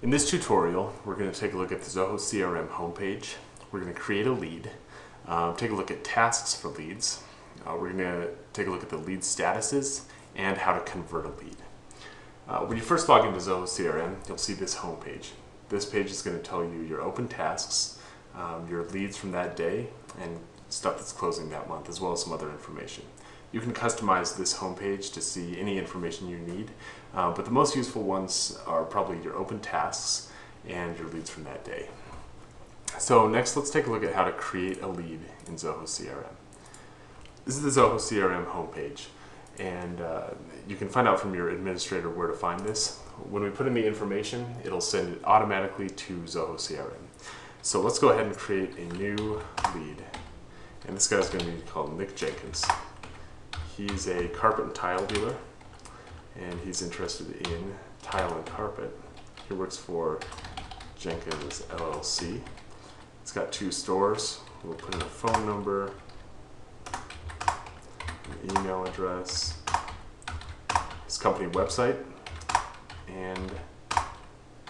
In this tutorial, we're going to take a look at the Zoho CRM homepage. We're going to create a lead, take a look at tasks for leads. We're going to take a look at the lead statuses and how to convert a lead. When you first log into Zoho CRM, you'll see this homepage. This page is going to tell you your open tasks, your leads from that day, and stuff that's closing that month, as well as some other information. You can customize this homepage to see any information you need, but the most useful ones are probably your open tasks and your leads from that day. So next, let's take a look at how to create a lead in Zoho CRM. This is the Zoho CRM homepage, and you can find out from your administrator where to find this. When we put in the information, it'll send it automatically to Zoho CRM. So let's go ahead and create a new lead, and this guy's going to be called Nick Jenkins. He's a carpet and tile dealer, and he's interested in tile and carpet. He works for Jenkins LLC. He's got 2 stores. We'll put in a phone number, an email address, his company website, and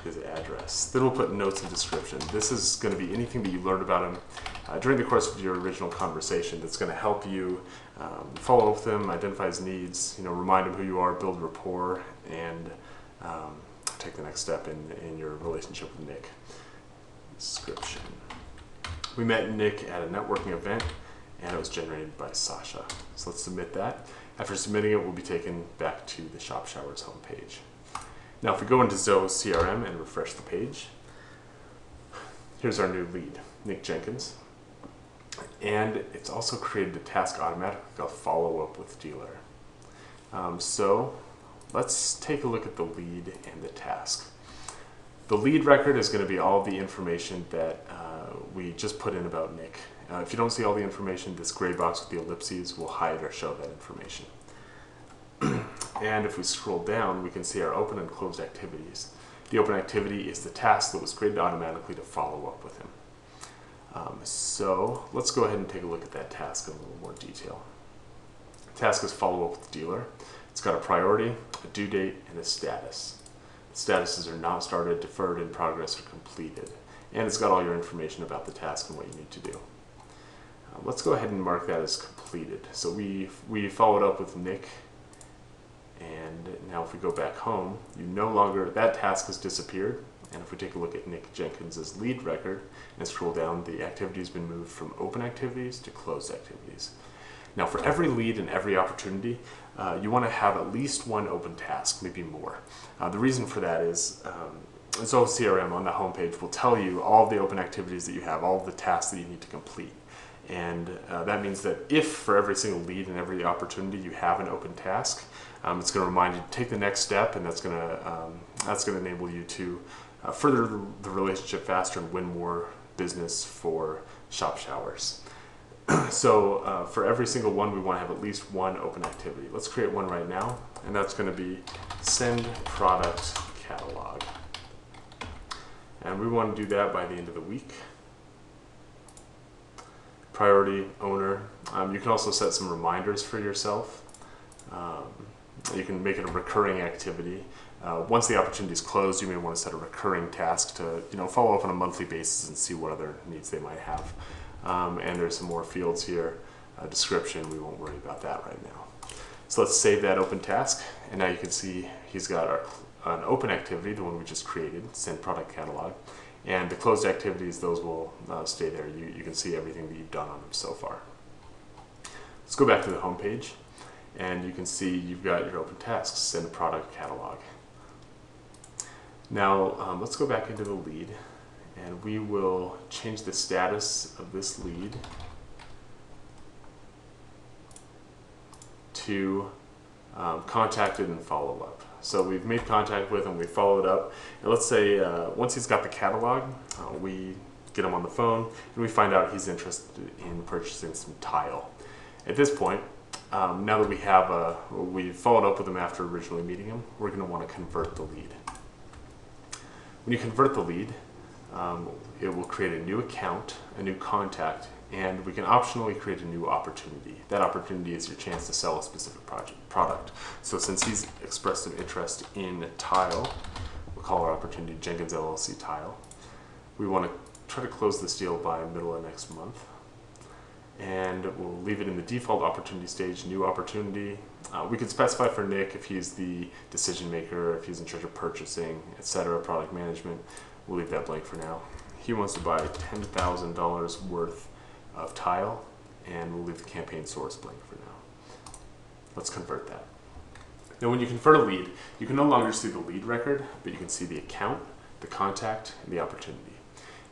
his address. Then we'll put notes and description. This is going to be anything that you learned about him during the course of your original conversation that's going to help you follow up with him, identify his needs, remind him who you are, build rapport, and take the next step in your relationship with Nick. Description. We met Nick at a networking event, and it was generated by Sasha. So let's submit that. After submitting it, we'll be taken back to the Shop Showers homepage. Now, if we go into Zoho CRM and refresh the page, here's our new lead, Nick Jenkins. And it's also created a task automatically called Follow Up with Dealer. So let's take a look at the lead and the task. The lead record is going to be all the information that we just put in about Nick. If you don't see all the information, this gray box with the ellipses will hide or show that information. And if we scroll down, we can see our open and closed activities. The open activity is the task that was created automatically to follow up with him. So let's go ahead and take a look at that task in a little more detail. The task is follow up with the dealer. It's got a priority, a due date, and a status. The statuses are not started, deferred, in progress, or completed. And it's got all your information about the task and what you need to do. Let's go ahead and mark that as completed. So we followed up with Nick, and now if we go back home, that task has disappeared. And if we take a look at Nick Jenkins' lead record and scroll down, the activity has been moved from open activities to closed activities. Now, for every lead and every opportunity, you want to have at least one open task, maybe more. The reason for that is Zoho CRM on the homepage will tell you all of the open activities that you have, all of the tasks that you need to complete. And that means that if for every single lead and every opportunity you have an open task, it's going to remind you to take the next step, and that's going to enable you to further the relationship faster and win more business for Shop Showers. So for every single one, we want to have at least one open activity. Let's create one right now, and that's going to be send product catalog. And we want to do that by the end of the week. Priority, owner. You can also set some reminders for yourself. You can make it a recurring activity. Once the opportunity is closed, you may want to set a recurring task to follow up on a monthly basis and see what other needs they might have. And there's some more fields here. Description, we won't worry about that right now. So let's save that open task, and now you can see he's got an open activity, the one we just created, send product catalog, and the closed activities, those will stay there. You can see everything that you've done on them so far. Let's go back to the home page, and you can see you've got your open tasks, send product catalog. Now let's go back into the lead, and we will change the status of this lead to contacted and follow up. So we've made contact with him, we followed up, and let's say once he's got the catalog, we get him on the phone, and we find out he's interested in purchasing some tile. At this point, now that we've followed up with him after originally meeting him, we're going to want to convert the lead. When you convert the lead, it will create a new account, a new contact, and we can optionally create a new opportunity. That opportunity is your chance to sell a specific product. So since he's expressed an interest in tile, we'll We'll call our opportunity Jenkins LLC Tile. We want to try to close this deal by middle of next month. And we'll leave it in the default opportunity stage, new opportunity. We could specify for Nick if he's the decision maker, if he's in charge of purchasing, etc., product management. We'll leave that blank for now. He wants to buy $10,000 worth of Tile, and we'll leave the campaign source blank for now. Let's convert that. Now when you convert a lead, you can no longer see the lead record, but you can see the account, the contact, and the opportunity.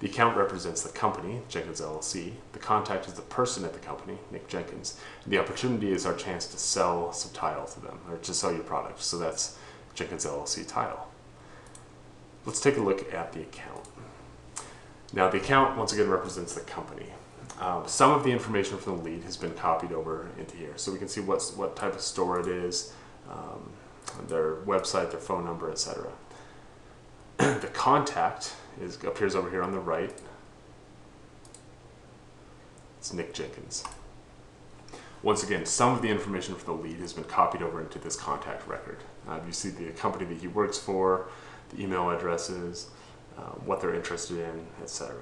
The account represents the company, Jenkins LLC. The contact is the person at the company, Nick Jenkins. And the opportunity is our chance to sell some Tile to them, or to sell your product. So that's Jenkins LLC Tile. Let's take a look at the account. Now the account, once again, represents the company. Some of the information from the lead has been copied over into here. So we can see what type of store it is, their website, their phone number, etc. The contact appears over here on the right. It's Nick Jenkins. Once again, some of the information from the lead has been copied over into this contact record. You see the company that he works for, the email addresses, what they're interested in, etc.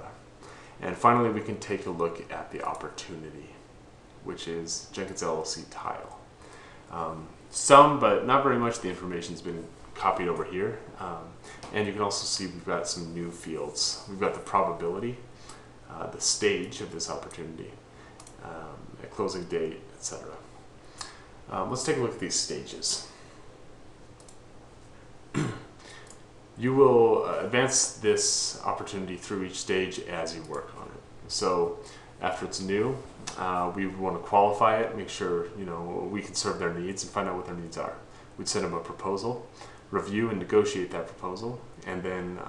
And finally, we can take a look at the opportunity, which is Jenkins LLC Tile. Some, but not very much, the information has been copied over here. And you can also see we've got some new fields. We've got the probability, the stage of this opportunity, a closing date, etc. Let's take a look at these stages. You will advance this opportunity through each stage as you work on it. So after it's new, we want to qualify it, make sure we can serve their needs and find out what their needs are. We'd send them a proposal, review and negotiate that proposal, and then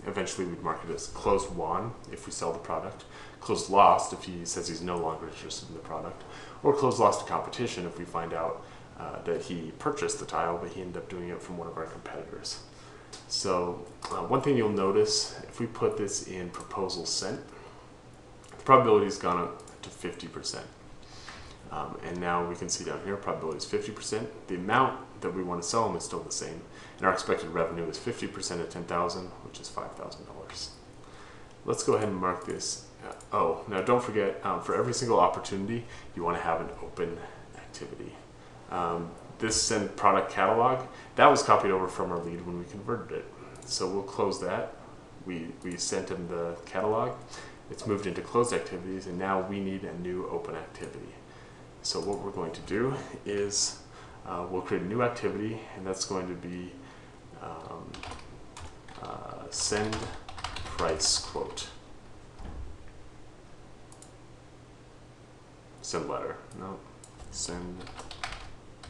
eventually we'd mark it as closed won if we sell the product, closed lost if he says he's no longer interested in the product, or closed lost to competition if we find out that he purchased the Tile but he ended up doing it from one of our competitors. So one thing you'll notice, if we put this in proposal sent, the probability has gone up to 50%. And now we can see down here, probability is 50%. The amount that we want to sell them is still the same. And our expected revenue is 50% of 10,000, which is $5,000. Let's go ahead and mark this. Now don't forget, for every single opportunity, you want to have an open activity. This send product catalog, that was copied over from our lead when we converted it. So we'll close that. We sent him the catalog. It's moved into closed activities, and now we need a new open activity. So what we're going to do is we'll create a new activity, and that's going to be send price quote. Send letter. No. Send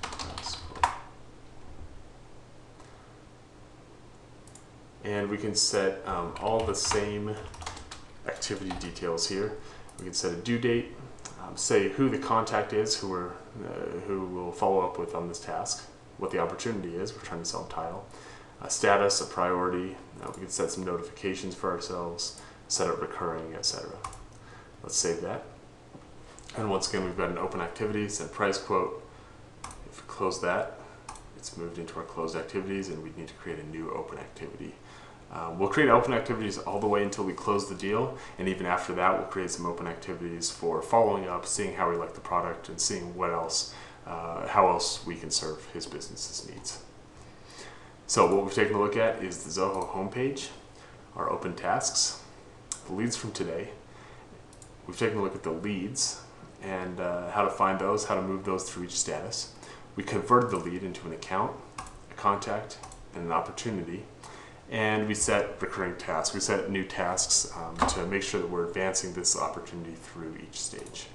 price quote. And we can set all the same activity details here. We can set a due date, say who the contact is, who will follow up with on this task, what the opportunity is, we're trying to sell Tile, a status, a priority, we can set some notifications for ourselves, set up recurring, etc. Let's save that. And once again, we've got an open activity, send price quote. If we close that, it's moved into our closed activities, and we need to create a new open activity. We'll create open activities all the way until we close the deal, and even after that we'll create some open activities for following up, seeing how we like the product, and seeing what else, how else we can serve his business's needs. So what we've taken a look at is the Zoho homepage, our open tasks, the leads from today. We've taken a look at the leads and how to find those, how to move those through each status. We converted the lead into an account, a contact, and an opportunity. And we set recurring tasks. We set new tasks to make sure that we're advancing this opportunity through each stage.